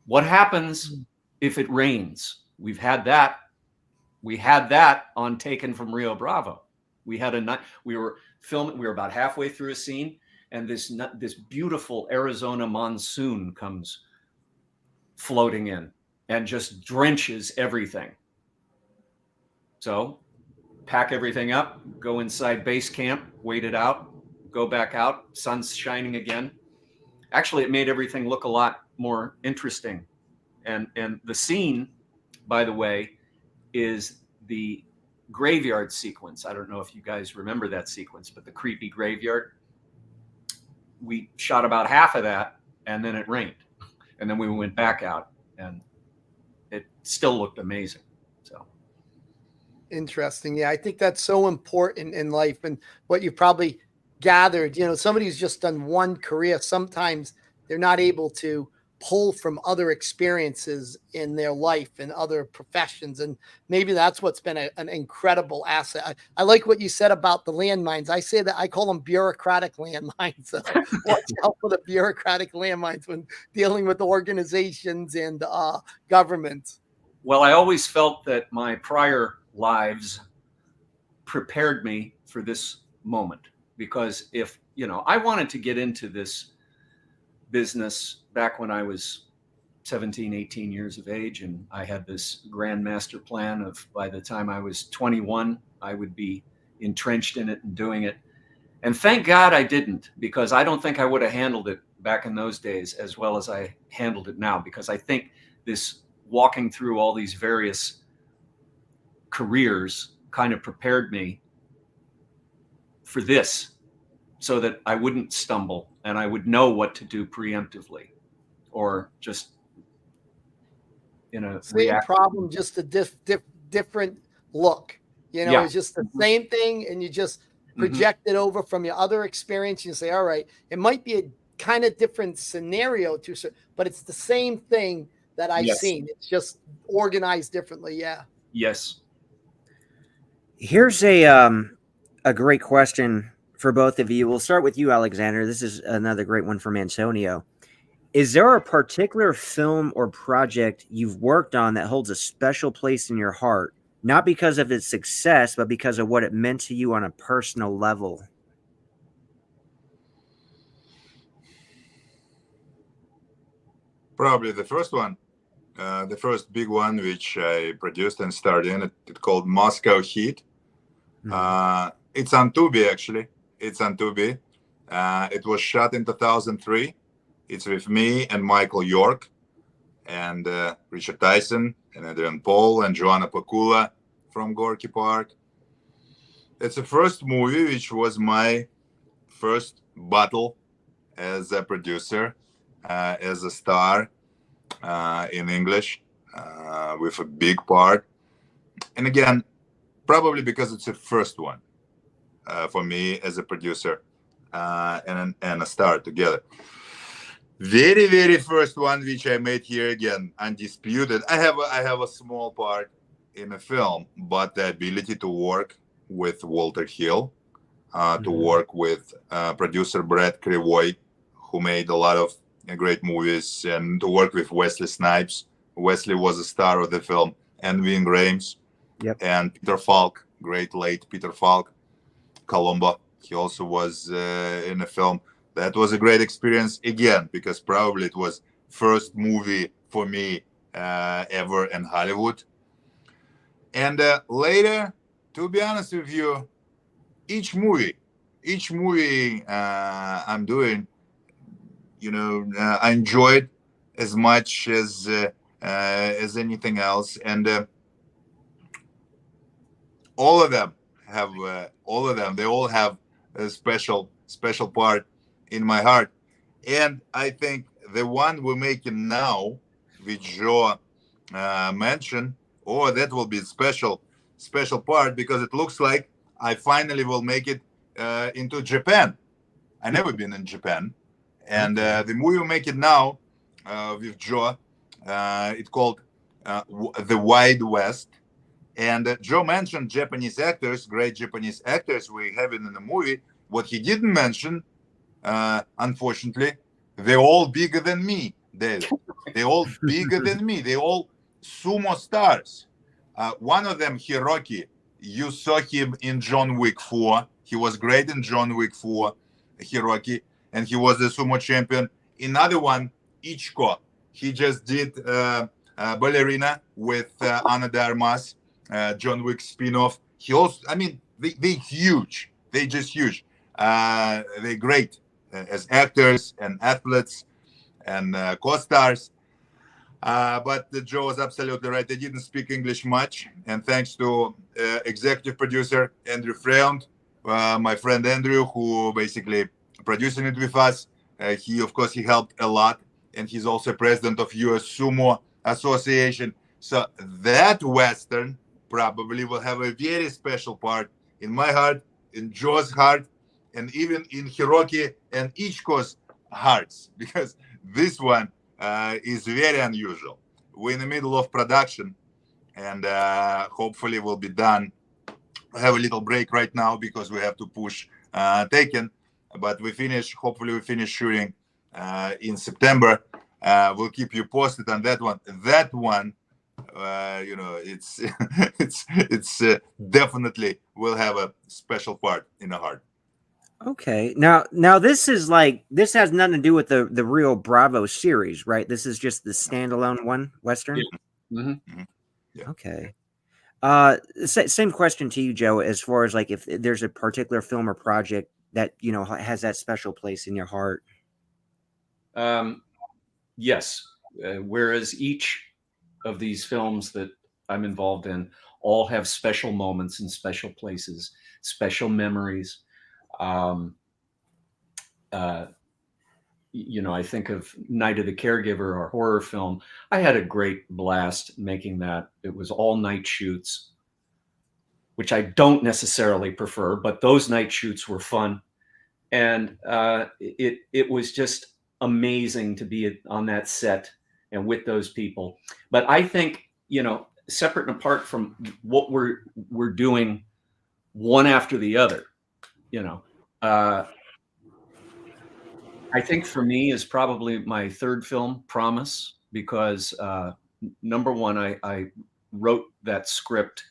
What happens if it rains? We had that on Taken from Rio Bravo. We were filming, we were about halfway through a scene, and this beautiful Arizona monsoon comes floating in and just drenches everything. So pack everything up, go inside base camp, wait it out, go back out, sun's shining again. Actually, it made everything look a lot more interesting. And the scene, by the way, is the graveyard sequence. I don't know if you guys remember that sequence, but the creepy graveyard. We shot about half of that, and then it rained, and then we went back out, and it still looked amazing. So interesting. Yeah, I think that's so important in life, and what you probably gathered. Somebody who's just done one career, sometimes they're not able to pull from other experiences in their life and other professions. And maybe that's what's been an incredible asset. I like what you said about the landmines. I say that I call them bureaucratic landmines. So watch out for the bureaucratic landmines when dealing with organizations and governments. Well, I always felt that my prior lives prepared me for this moment, because if, I wanted to get into this business back when I was 17, 18 years of age. And I had this grand master plan of, by the time I was 21, I would be entrenched in it and doing it. And thank God I didn't, because I don't think I would have handled it back in those days as well as I handled it now, because I think this walking through all these various careers kind of prepared me for this, so that I wouldn't stumble and I would know what to do preemptively, or just in a same problem, just a different look. It's just the same thing, and you just project it over from your other experience. You say, all right, it might be a kind of different scenario but it's the same thing that I've seen. It's just organized differently. Yeah. Yes. Here's a great question for both of you. We'll start with you, Alexander. This is another great one from Antonio. Is there a particular film or project you've worked on that holds a special place in your heart, not because of its success, but because of what it meant to you on a personal level? Probably the first one, the first big one, which I produced and starred in. It's called Moscow Heat. It's on Tubi, actually. It's on Tubi. It was shot in 2003. It's with me and Michael York and Richard Tyson and Adrian Paul and Joanna Pakula from Gorky Park. It's the first movie which was my first battle as a producer, as a star in English, with a big part. And again, probably because it's the first one for me as a producer and a star together. Very, very first one which I made here, again, undisputed. I have a small part in a film, but the ability to work with Walter Hill, to work with producer Brad Krivoy, who made a lot of great movies, and to work with Wesley Snipes. Wesley was a star of the film, and Ving Rhames, and Peter Falk, great late Peter Falk, Columbo. He also was in a film. That was a great experience, again, because probably it was first movie for me ever in Hollywood. And later, to be honest with you, each movie I'm doing, I enjoy it as much as anything else. And all of them they all have a special part in my heart. And I think the one we're making now, which Joe mentioned, that will be special part, because it looks like I finally will make it into Japan. I never been in Japan, and the movie we make it now with Joe, it's called The Wide West. And Joe mentioned Japanese actors, great Japanese actors we have in the movie. What he didn't mention, unfortunately, they're all bigger than me, David. They're all bigger than me. They're all sumo stars. One of them, Hiroki, you saw him in John Wick 4. He was great in John Wick 4, Hiroki, and he was the sumo champion. Another one, Ichiko, he just did Ballerina with Ana de Armas, John Wick spin-off. He also, they're huge. They're just huge. They're great as actors and athletes and co-stars. But Joe was absolutely right. They didn't speak English much. And thanks to executive producer Andrew Freund, my friend Andrew, who basically producing it with us. He helped a lot. And he's also president of US Sumo Association. So that Western probably will have a very special part in my heart, in Joe's heart, and even in Hiroki and Ichiko's hearts, because this one is very unusual. We're in the middle of production, and hopefully we'll be done. We have a little break right now because we have to push Taken, but hopefully we finish shooting in September. We'll keep you posted on that one. That one, it's it's definitely will have a special part in the heart. Okay. Now this has nothing to do with the Rio Bravo series, right? This is just the standalone one, Western. Yeah. Mm-hmm. Yeah. Okay. Same question to you, Joe, as far as if there's a particular film or project that has that special place in your heart. Yes. Whereas each of these films that I'm involved in all have special moments and special places, special memories. I think of Night of the Caregiver, our horror film. I had a great blast making that. It was all night shoots, which I don't necessarily prefer, but those night shoots were fun. And it was just amazing to be on that set and with those people. But I think, separate and apart from what we're doing one after the other, I think for me is probably my third film, Promise, because number one, I wrote that script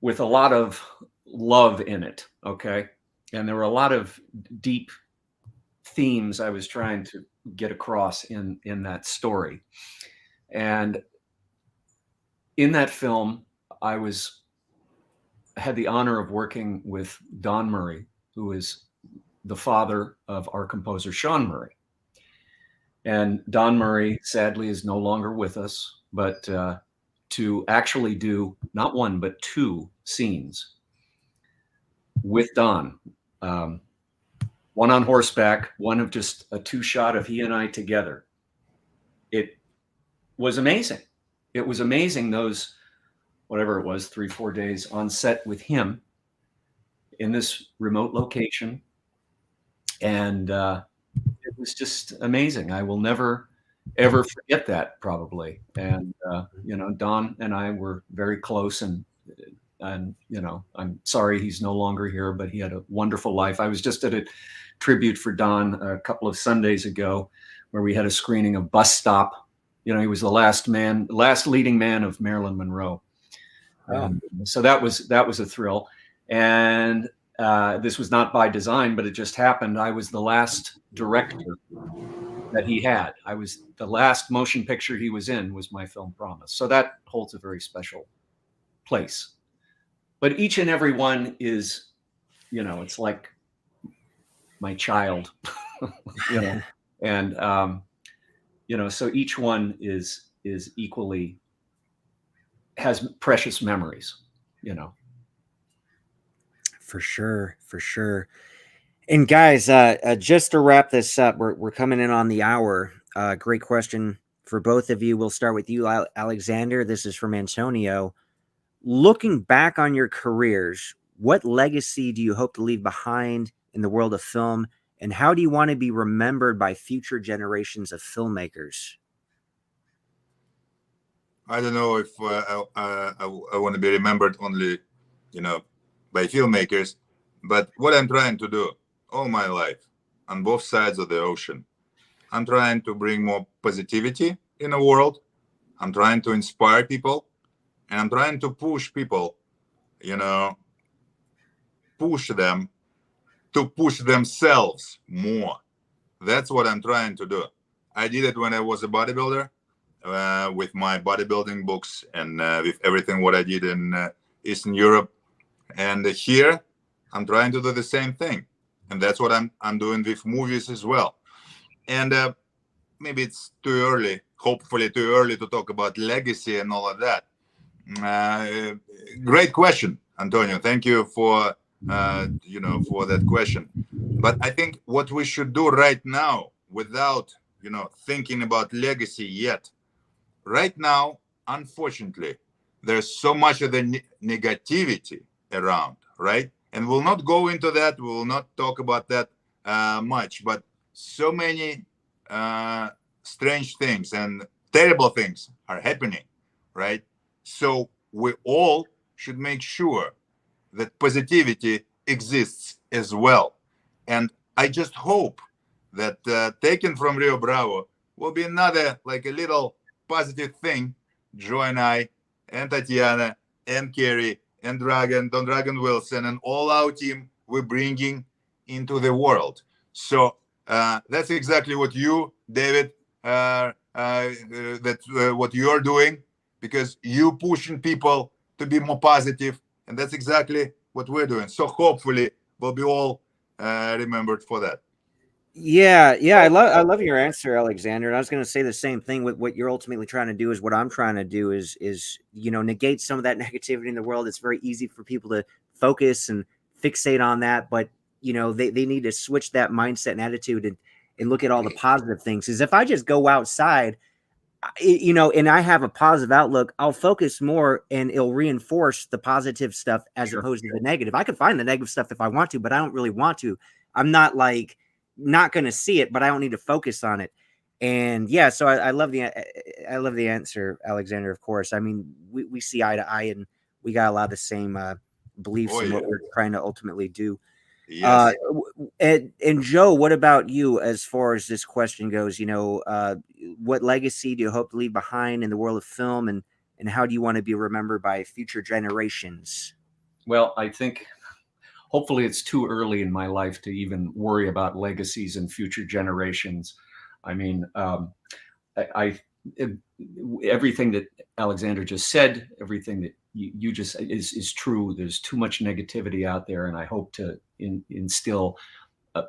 with a lot of love in it. Okay. And there were a lot of deep themes I was trying to get across in that story. And in that film, I had the honor of working with Don Murray, who is the father of our composer, Sean Murray. And Don Murray, sadly, is no longer with us, but to actually do not one, but two scenes with Don, one on horseback, one of just a two-shot of he and I together. It was amazing. It was amazing those, whatever it was, 3-4 days on set with him in this remote location. And it was just amazing. I will never, ever forget that, probably. And, Don and I were very close, and I'm sorry he's no longer here, but he had a wonderful life. I was just at a tribute for Don a couple of Sundays ago where we had a screening of Bus Stop. He was the last leading man of Marilyn Monroe. So that was a thrill. And this was not by design, but it just happened. I was the last director that he had. I was the last motion picture he was in was my film Promise. So that holds a very special place. But each and every one is, it's like my child. And so each one is equally has precious memories. For sure, for sure. And guys, just to wrap this up, we're coming in on the hour. Great question for both of you. We'll start with you, Alexander. This is from Antonio. Looking back on your careers, what legacy do you hope to leave behind in the world of film, and how do you want to be remembered by future generations of filmmakers? I don't know if I want to be remembered only, by filmmakers, but what I'm trying to do all my life on both sides of the ocean, I'm trying to bring more positivity in the world. I'm trying to inspire people, and I'm trying to push people, push them to push themselves more. That's what I'm trying to do. I did it when I was a bodybuilder, with my bodybuilding books and with everything what I did in Eastern Europe. And here, I'm trying to do the same thing. And that's what I'm doing with movies as well. And maybe it's too early, hopefully too early, to talk about legacy and all of that. Great question, Antonio. Thank you for for that question. But I think what we should do right now, without thinking about legacy yet, right now, unfortunately, there's so much of the negativity around, right? And we'll not go into that. We will not talk about that much. But so many strange things and terrible things are happening, right? So we all should make sure that positivity exists as well. And I just hope that Taken from Rio Bravo will be another, like a little positive thing. Joe and I, and Tatiana, and Kerry, and Don Dragon Wilson, and all our team we're bringing into the world. So that's exactly what you, David, what you're doing, because you pushing people to be more positive, and that's exactly what we're doing. So hopefully we'll be all remembered for that. Yeah, I love your answer, Alexander. And I was going to say the same thing. With what you're ultimately trying to do is what I'm trying to do is negate some of that negativity in the world. It's very easy for people to focus and fixate on that, but they need to switch that mindset and attitude and look at all the positive things. Because if I just go outside, and I have a positive outlook, I'll focus more and it'll reinforce the positive stuff as opposed to the negative. I could find the negative stuff if I want to, but I don't really want to. I'm not going to see it, but I don't need to focus on it. And yeah, so I love the answer, Alexander. Of course, I mean we see eye to eye, and we got a lot of the same beliefs in what we're trying to ultimately do. Yes. And Joe, what about you as far as this question goes? What legacy do you hope to leave behind in the world of film, and how do you want to be remembered by future generations? Well, I think hopefully it's too early in my life to even worry about legacies and future generations. I mean, everything that Alexander just said, everything that you just is true. There's too much negativity out there, and I hope to instill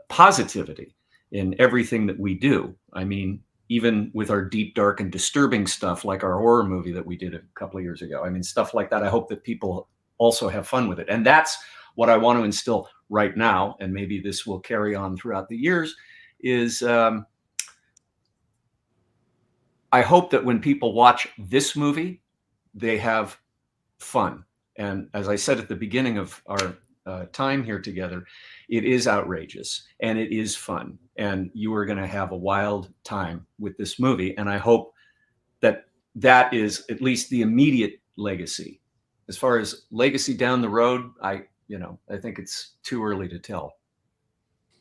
positivity in everything that we do. I mean, even with our deep, dark, and disturbing stuff, like our horror movie that we did a couple of years ago. I mean, stuff like that. I hope that people also have fun with it, and that's what I want to instill right now. And maybe this will carry on throughout the years. Is I hope that when people watch this movie, they have fun. And as I said at the beginning of our time here together, it is outrageous and it is fun. And you are going to have a wild time with this movie. And I hope that that is at least the immediate legacy. As far as legacy down the road, I think it's too early to tell.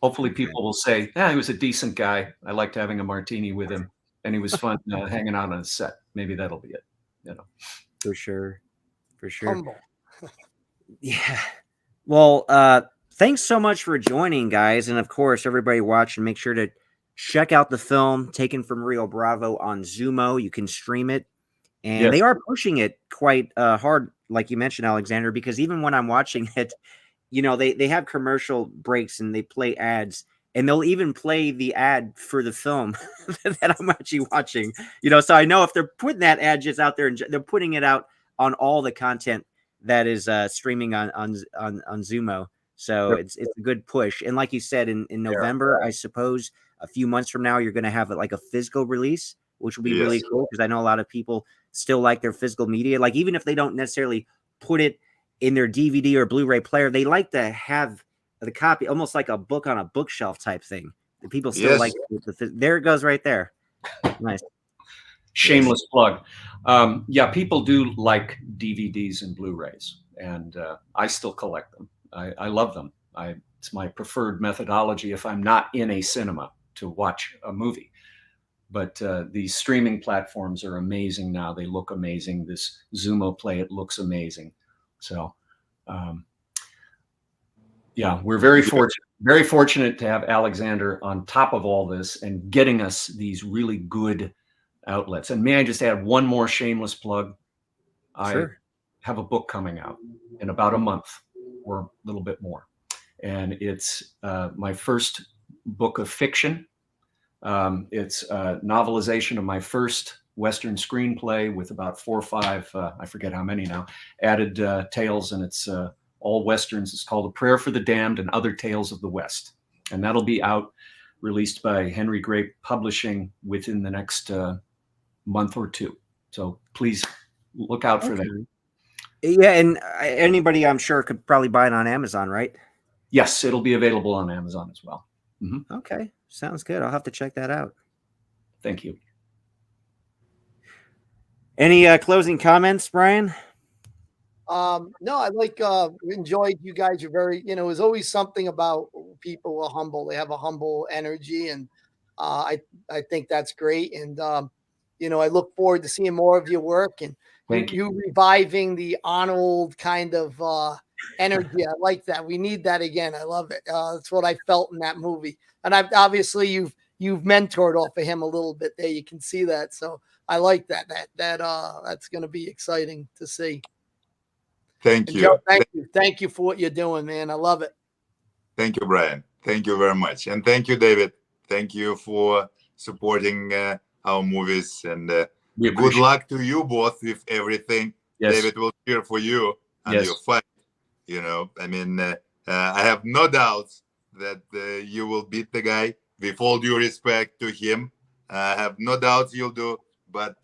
Hopefully people will say, he was a decent guy. I liked having a martini with him, and he was fun hanging out on a set. Maybe that'll be it. For sure. Humble. Yeah. Well, thanks so much for joining, guys. And of course, everybody watching, make sure to check out the film Taken from Rio Bravo on Zumo. You can stream it. And they are pushing it quite hard, like you mentioned, Alexander, because even when I'm watching it, they have commercial breaks and they play ads. and they'll even play the ad for the film that I'm actually watching. You know, so I know if they're putting that ad just out there and they're putting it out on all the content that is streaming on Zumo. So it's a good push. And like you said, in November, I suppose a few months from now, you're going to have like a physical release, which will be really cool because I know a lot of people still like their physical media. Like even if they don't necessarily put it in their DVD or Blu-ray player, they like to have the copy, almost like a book on a bookshelf type thing. The people still like there it goes right there. Nice. Shameless plug. Yeah, people do like DVDs and Blu-rays, and I still collect them. I love them. It's my preferred methodology if I'm not in a cinema to watch a movie. But these streaming platforms are amazing now. They look amazing. This Zumo Play, it looks amazing. So, yeah, we're very fortunate to have Alexander on top of all this and getting us these really good outlets. And may I just add one more shameless plug? I have a book coming out in about a month or a little bit more. And it's my first book of fiction. It's a novelization of my first Western screenplay with about 4 or 5, I forget how many now, added tales, and it's all Westerns. It's called A Prayer for the Damned and Other Tales of the West. And that'll be out, released by Henry Grape Publishing within the next month or 2. So please look out for that. Yeah, and anybody I'm sure could probably buy it on Amazon, right? Yes, it'll be available on Amazon as well. Mm-hmm. Okay, sounds good. I'll have to check that out. Thank you. Any closing comments, Brian? No, I enjoyed you guys. You're very, there's always something about people who are humble. They have a humble energy, and I think that's great. And I look forward to seeing more of your work and you reviving the Arnold kind of energy. I like that. We need that again. I love it. That's what I felt in that movie. And obviously you've mentored off of him a little bit there. You can see that. So I like that. That's going to be exciting to see. Thank you. Joe, thank you for what you're doing, man. I love it. Thank you, Brian. Thank you very much. And thank you, David. Thank you for supporting our movies, and good luck to you both with everything. Yes. David will cheer for you and your fight. I mean, I have no doubts that you will beat the guy. With all due respect to him, I have no doubts you'll do. But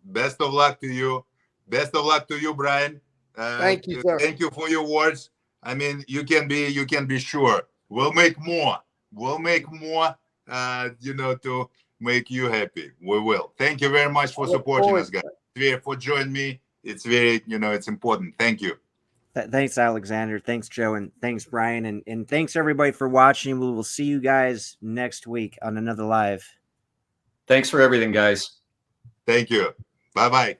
best of luck to you. Best of luck to you, Brian. Thank you, sir. Thank you for your words. I mean, you can be sure we'll make more. We'll make more. To make you happy. We will. Thank you very much for supporting us, guys. For joining me. It's very, it's important. Thank you. Thanks, Alexander. Thanks, Joe. And thanks, Brian. And thanks, everybody, for watching. We will see you guys next week on another live. Thanks for everything, guys. Thank you. Bye-bye.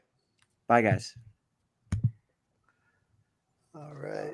Bye, guys. All right.